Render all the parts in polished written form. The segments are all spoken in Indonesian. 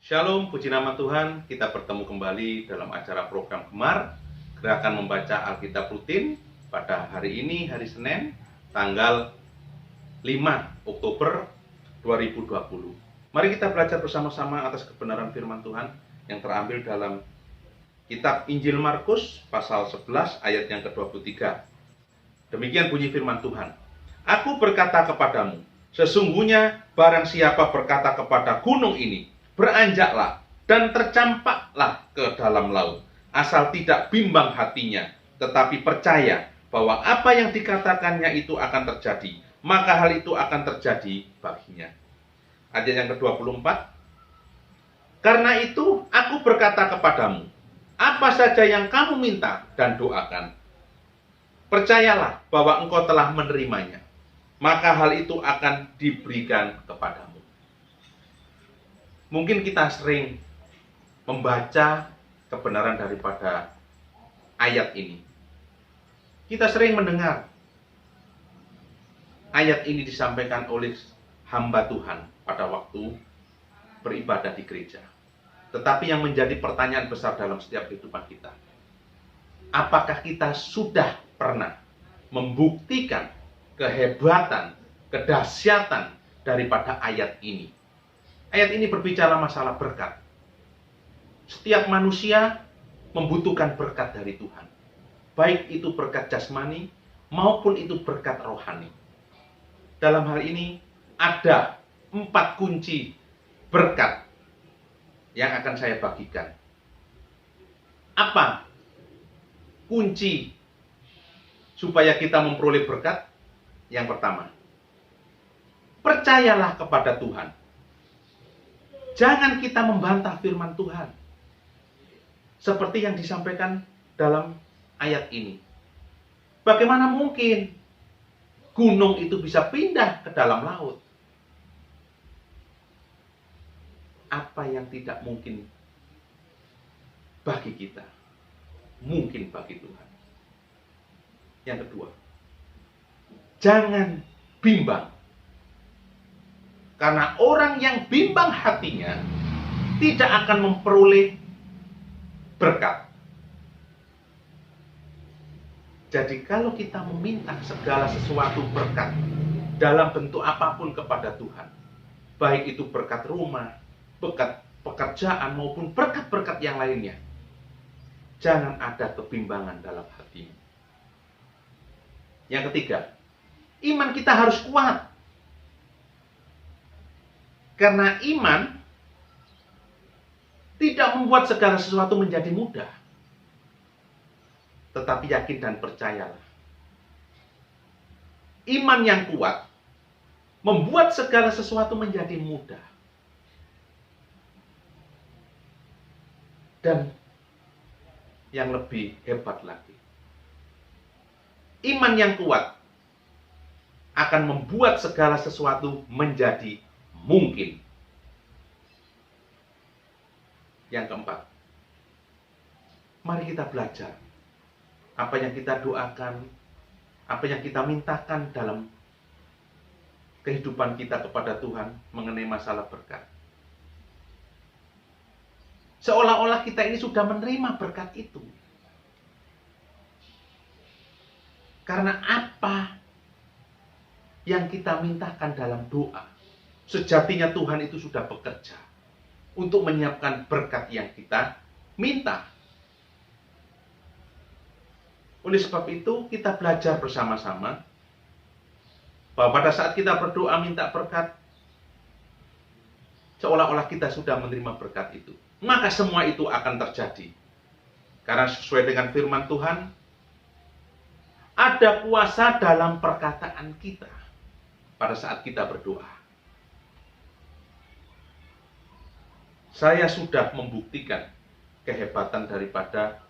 Shalom, puji nama Tuhan. Kita bertemu kembali dalam acara program Gemar, Gerakan Membaca Alkitab Rutin pada hari ini, hari Senin, tanggal 5 Oktober 2020. Mari kita belajar bersama-sama atas kebenaran firman Tuhan yang terambil dalam kitab Injil Markus pasal 11 ayat yang ke-23. Demikian bunyi firman Tuhan. Aku berkata kepadamu, sesungguhnya barang siapa berkata kepada gunung ini, beranjaklah dan tercampaklah ke dalam laut, asal tidak bimbang hatinya, tetapi percaya bahwa apa yang dikatakannya itu akan terjadi, maka hal itu akan terjadi baginya. Ayat yang ke-24. Karena itu aku berkata kepadamu, apa saja yang kamu minta dan doakan, percayalah bahwa engkau telah menerimanya, maka hal itu akan diberikan kepadamu. Mungkin kita sering membaca kebenaran daripada ayat ini. Kita sering mendengar ayat ini disampaikan oleh hamba Tuhan pada waktu beribadah di gereja. Tetapi yang menjadi pertanyaan besar dalam setiap kehidupan kita, apakah kita sudah pernah membuktikan kehebatan, kedahsyatan daripada ayat ini? Ayat ini berbicara masalah berkat. Setiap manusia membutuhkan berkat dari Tuhan. Baik itu berkat jasmani maupun itu berkat rohani. Dalam hal ini ada 4 kunci berkat yang akan saya bagikan. Apa kunci supaya kita memperoleh berkat? Yang pertama, percayalah kepada Tuhan. Jangan kita membantah firman Tuhan. Seperti yang disampaikan dalam ayat ini. Bagaimana mungkin gunung itu bisa pindah ke dalam laut? Apa yang tidak mungkin bagi kita, mungkin bagi Tuhan. Yang kedua, jangan bimbang. Karena orang yang bimbang hatinya tidak akan memperoleh berkat. Jadi kalau kita meminta segala sesuatu berkat dalam bentuk apapun kepada Tuhan, baik itu berkat rumah, berkat pekerjaan maupun berkat-berkat yang lainnya, jangan ada kebimbangan dalam hatimu. Yang ketiga, iman kita harus kuat. Karena iman tidak membuat segala sesuatu menjadi mudah. Tetapi yakin dan percayalah. Iman yang kuat membuat segala sesuatu menjadi mudah. Dan yang lebih hebat lagi, iman yang kuat akan membuat segala sesuatu menjadi mungkin. Yang keempat, mari kita belajar apa yang kita doakan, apa yang kita mintakan dalam kehidupan kita kepada Tuhan mengenai masalah berkat. Seolah-olah kita ini sudah menerima berkat itu. Karena apa yang kita mintakan dalam doa, sejatinya Tuhan itu sudah bekerja untuk menyiapkan berkat yang kita minta. Oleh sebab itu, kita belajar bersama-sama bahwa pada saat kita berdoa minta berkat, seolah-olah kita sudah menerima berkat itu. Maka semua itu akan terjadi. Karena sesuai dengan firman Tuhan, ada kuasa dalam perkataan kita pada saat kita berdoa. Saya sudah membuktikan kehebatan daripada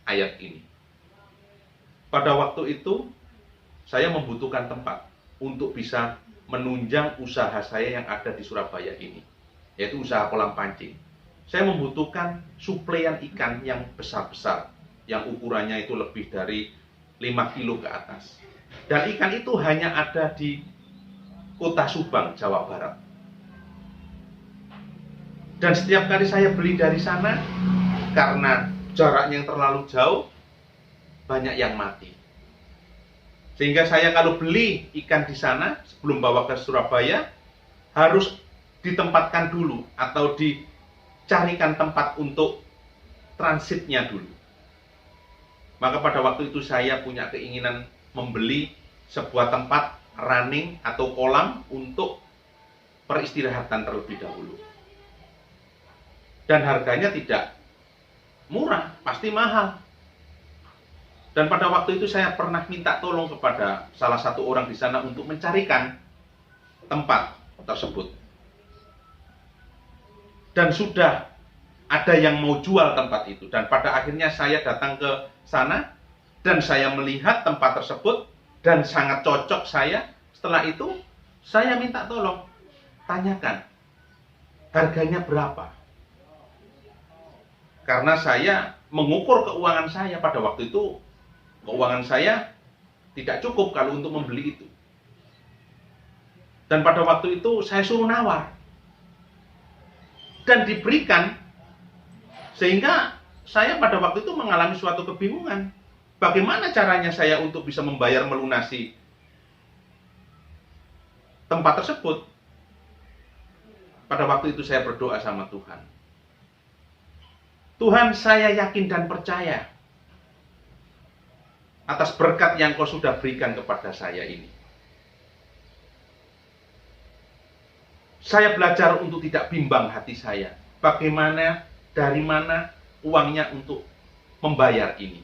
ayat ini. Pada waktu itu, saya membutuhkan tempat untuk bisa menunjang usaha saya yang ada di Surabaya ini, yaitu usaha kolam pancing. Saya membutuhkan suplaian ikan yang besar-besar, yang ukurannya itu lebih dari 5 kilo ke atas. Dan ikan itu hanya ada di Kota Subang, Jawa Barat. Dan setiap kali saya beli dari sana, karena jaraknya yang terlalu jauh, banyak yang mati. Sehingga saya kalau beli ikan di sana, sebelum bawa ke Surabaya, harus ditempatkan dulu atau dicarikan tempat untuk transitnya dulu. Maka pada waktu itu saya punya keinginan membeli sebuah tempat running atau kolam untuk peristirahatan terlebih dahulu. Dan harganya tidak murah, pasti mahal. Dan pada waktu itu saya pernah minta tolong kepada salah satu orang di sana untuk mencarikan tempat tersebut. Dan sudah ada yang mau jual tempat itu. Dan pada akhirnya saya datang ke sana dan saya melihat tempat tersebut dan sangat cocok saya. Setelah itu saya minta tolong, tanyakan harganya berapa. Karena saya mengukur keuangan saya pada waktu itu. Keuangan saya tidak cukup kalau untuk membeli itu. Dan pada waktu itu saya suruh nawar. Dan diberikan. Sehingga saya pada waktu itu mengalami suatu kebingungan. Bagaimana caranya saya untuk bisa membayar melunasi tempat tersebut? Pada waktu itu saya berdoa sama Tuhan. Tuhan, saya yakin dan percaya atas berkat yang Kau sudah berikan kepada saya ini. Saya belajar untuk tidak bimbang hati saya. Bagaimana, dari mana uangnya untuk membayar ini.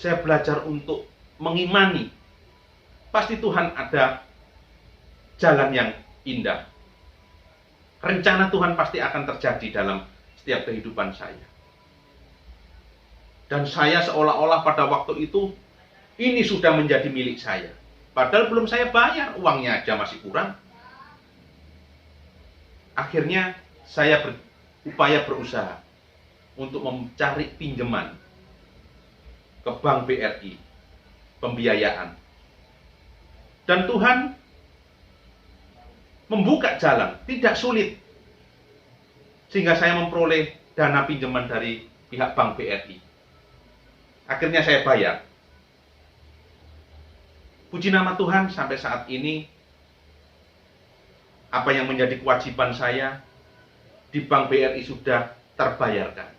Saya belajar untuk mengimani. Pasti Tuhan ada jalan yang indah. Rencana Tuhan pasti akan terjadi dalam setiap kehidupan saya. Dan saya seolah-olah pada waktu itu, ini sudah menjadi milik saya. Padahal belum saya bayar, uangnya aja masih kurang. Akhirnya saya berusaha untuk mencari pinjaman ke Bank BRI, pembiayaan. Dan Tuhan membuka jalan, tidak sulit. Sehingga saya memperoleh dana pinjaman dari pihak Bank BRI. Akhirnya saya bayar. Puji nama Tuhan, sampai saat ini apa yang menjadi kewajiban saya di Bank BRI sudah terbayarkan.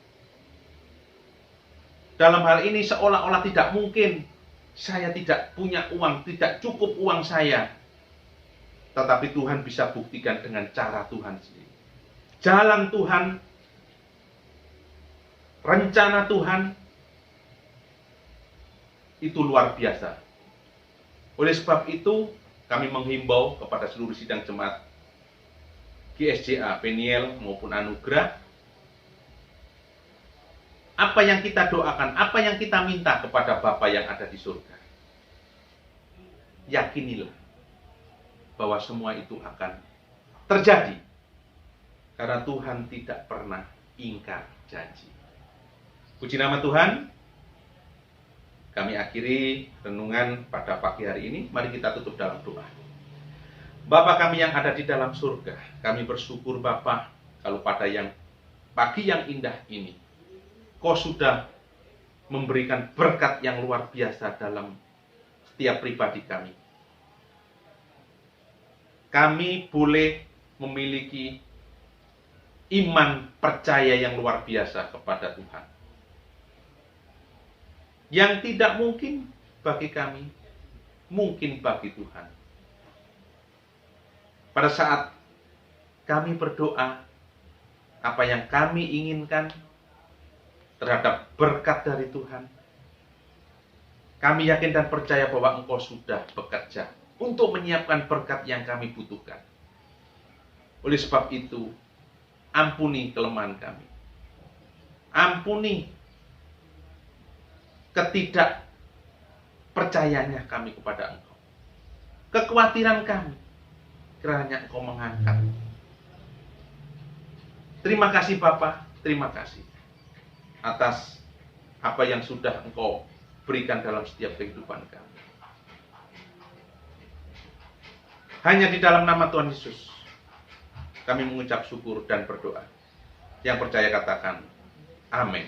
Dalam hal ini seolah-olah tidak mungkin saya tidak punya uang, tidak cukup uang saya. Tetapi Tuhan bisa buktikan dengan cara Tuhan sendiri. Jalan Tuhan, rencana Tuhan, itu luar biasa. Oleh sebab itu, kami menghimbau kepada seluruh sidang jemaat GSJA, Peniel maupun Anugerah, apa yang kita doakan, apa yang kita minta kepada Bapa yang ada di surga, yakinilah bahwa semua itu akan terjadi. Karena Tuhan tidak pernah ingkar janji. Puji nama Tuhan. Kami akhiri renungan pada pagi hari ini. Mari kita tutup dalam doa. Bapa kami yang ada di dalam surga, kami bersyukur Bapa, kalau pada yang pagi yang indah ini, Kau sudah memberikan berkat yang luar biasa dalam setiap pribadi kami. Kami boleh memiliki iman percaya yang luar biasa kepada Tuhan. Yang tidak mungkin bagi kami, mungkin bagi Tuhan. Pada saat kami berdoa, apa yang kami inginkan terhadap berkat dari Tuhan, kami yakin dan percaya bahwa Engkau sudah bekerja untuk menyiapkan berkat yang kami butuhkan. Oleh sebab itu, ampuni kelemahan kami. Ampuni ketidakpercayanya kami kepada Engkau. Kekhawatiran kami, kiranya Engkau mengangkat. Terima kasih Bapa, terima kasih atas apa yang sudah Engkau berikan dalam setiap kehidupan kami. Hanya di dalam nama Tuhan Yesus kami mengucap syukur dan berdoa. Yang percaya katakan, amin.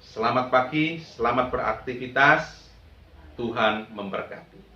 Selamat pagi, selamat beraktivitas, Tuhan memberkati.